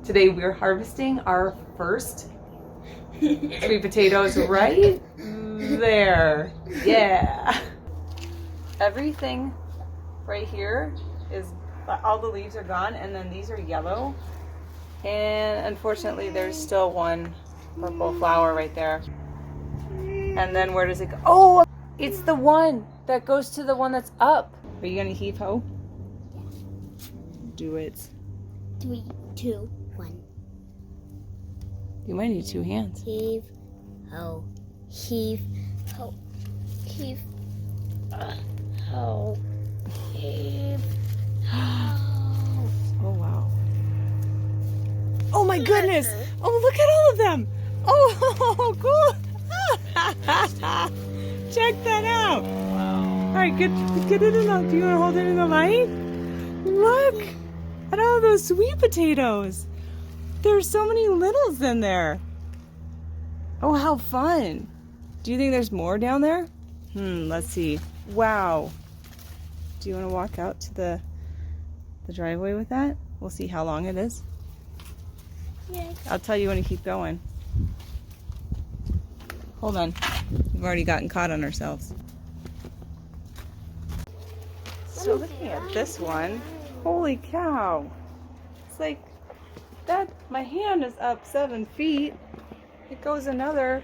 Today we're harvesting our first sweet potatoes right there. Yeah. Everything right here is, all the leaves are gone, and then these are yellow. And unfortunately there's still one purple flower right there. And then where does it go? Oh, it's the one that goes to the one that's up. Are you gonna heave ho? Do it. 3, 2, 1. You might need 2 hands. Heave ho. Heave ho. Heave ho. Heave ho. Oh wow. Oh my goodness! Oh, look at all of them! Oh, cool! Check that out! Wow. Alright, get it in the, do you want to hold it in the light? Look at all those sweet potatoes! There's so many littles in there. Oh, how fun! Do you think there's more down there? Let's see. Wow. Do you want to walk out to the driveway with that? We'll see how long it is. Yes. I'll tell you when to keep going. Hold on. We've already gotten caught on ourselves. So looking at this one, holy cow. It's like that, my hand is up 7 feet. It goes another.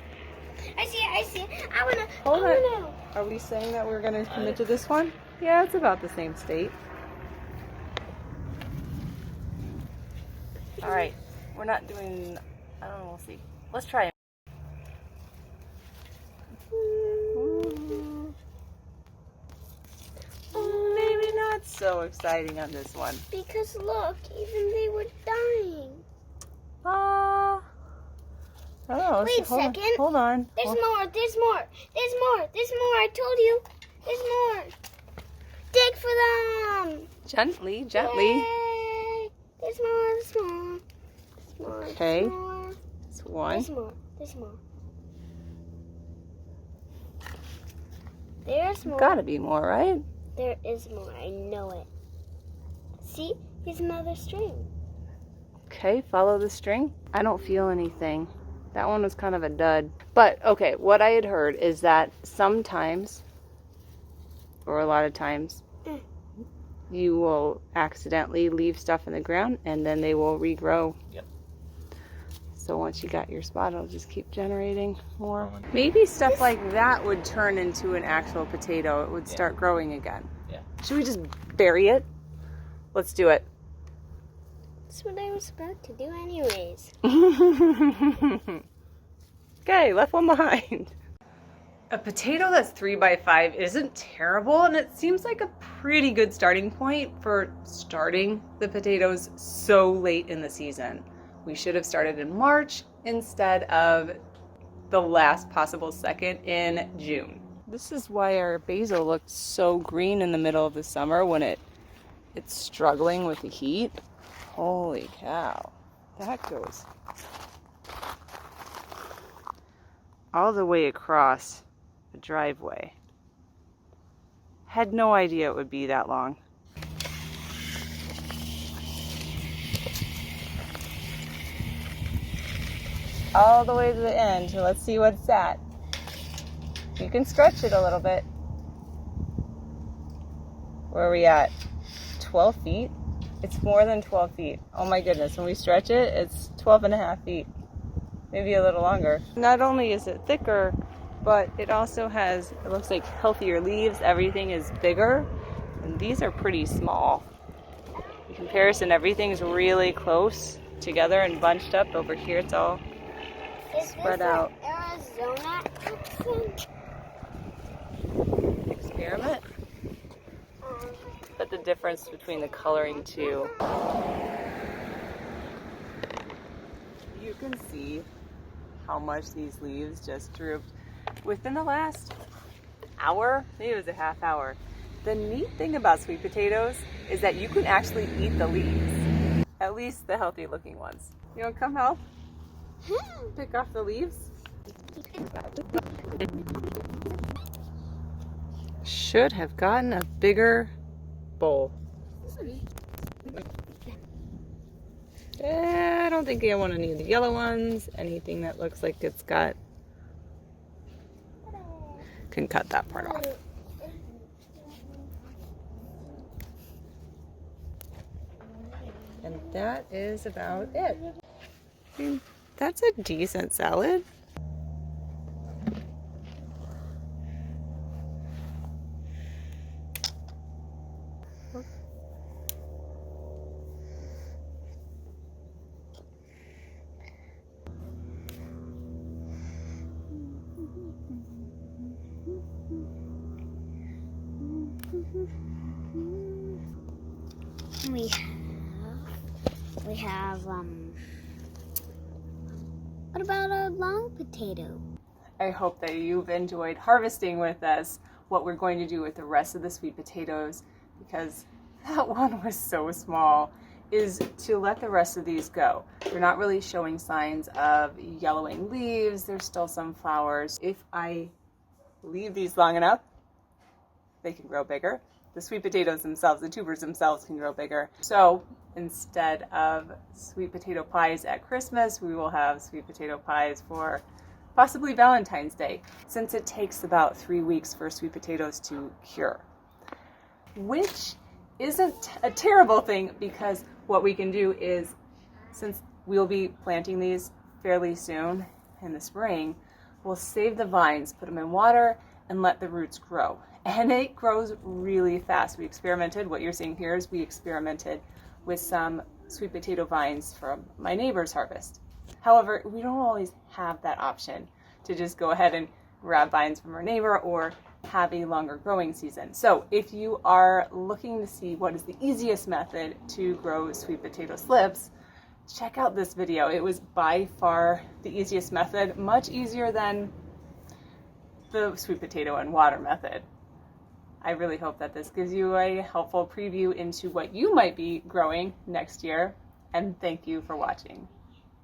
I see it. I wanna. Hold on. Are we saying that we're gonna commit to this one? Yeah, it's about the same state. All right. We're not doing, I don't know, we'll see. Let's try it. Maybe not so exciting on this one. Because look, even they were dying. I don't know. Wait a second. Hold on. There's more. I told you. There's more. Dig for them. Gently. Yay. There's more. Okay. It's one. There's more. There's more. Gotta be more, right? There is more. I know it. See? Here's another string. Okay, follow the string. I don't feel anything. That one was kind of a dud. But, okay, what I had heard is that sometimes, or a lot of times, you will accidentally leave stuff in the ground and then they will regrow. Yep. So once you got your spot, it'll just keep generating more. Maybe stuff like that would turn into an actual potato. It would start growing again. Yeah. Should we just bury it? Let's do it. That's what I was about to do anyways. Okay, left one behind. A potato that's 3 by 5 isn't terrible, and it seems like a pretty good starting point for starting the potatoes so late in the season. We should have started in March instead of the last possible second in June. This is why our basil looked so green in the middle of the summer when it's struggling with the heat. Holy cow, that goes all the way across the driveway. Had no idea it would be that long. All the way to the end. So let's see what's that. You can stretch it a little bit. Where are we at? 12 feet? It's more than 12 feet. Oh my goodness, when we stretch it, it's 12 and a half feet. Maybe a little longer. Not only is it thicker, but it also has, it looks like healthier leaves. Everything is bigger, and these are pretty small. In comparison, everything's really close together and bunched up. Over here, it's all spread out. Arizona accent? Experiment. But the difference between the coloring too. You can see how much these leaves just drooped within the last hour, maybe it was a half hour. The neat thing about sweet potatoes is that you can actually eat the leaves, at least the healthy looking ones. You want to come help? Pick off the leaves? Should have gotten a bigger bowl. I don't don't think I want any of the yellow ones. Anything that looks like it's got, can cut that part off. And that is about it. I mean, that's a decent salad. We have, what about a long potato? I hope that you've enjoyed harvesting with us what we're going to do with the rest of the sweet potatoes, because that one was so small, is to let the rest of these go. They're not really showing signs of yellowing leaves. There's still some flowers. If I leave these long enough, they can grow bigger. The sweet potatoes themselves, the tubers themselves, can grow bigger. So instead of sweet potato pies at Christmas, we will have sweet potato pies for possibly Valentine's Day, since it takes about 3 weeks for sweet potatoes to cure. Which isn't a terrible thing, because what we can do is, since we'll be planting these fairly soon in the spring, we'll save the vines, put them in water, and let the roots grow. And it grows really fast. We experimented, what you're seeing here is we experimented with some sweet potato vines from my neighbor's harvest. However, we don't always have that option to just go ahead and grab vines from our neighbor or have a longer growing season. So if you are looking to see what is the easiest method to grow sweet potato slips, check out this video. It was by far the easiest method, much easier than the sweet potato and water method. I really hope that this gives you a helpful preview into what you might be growing next year, and thank you for watching.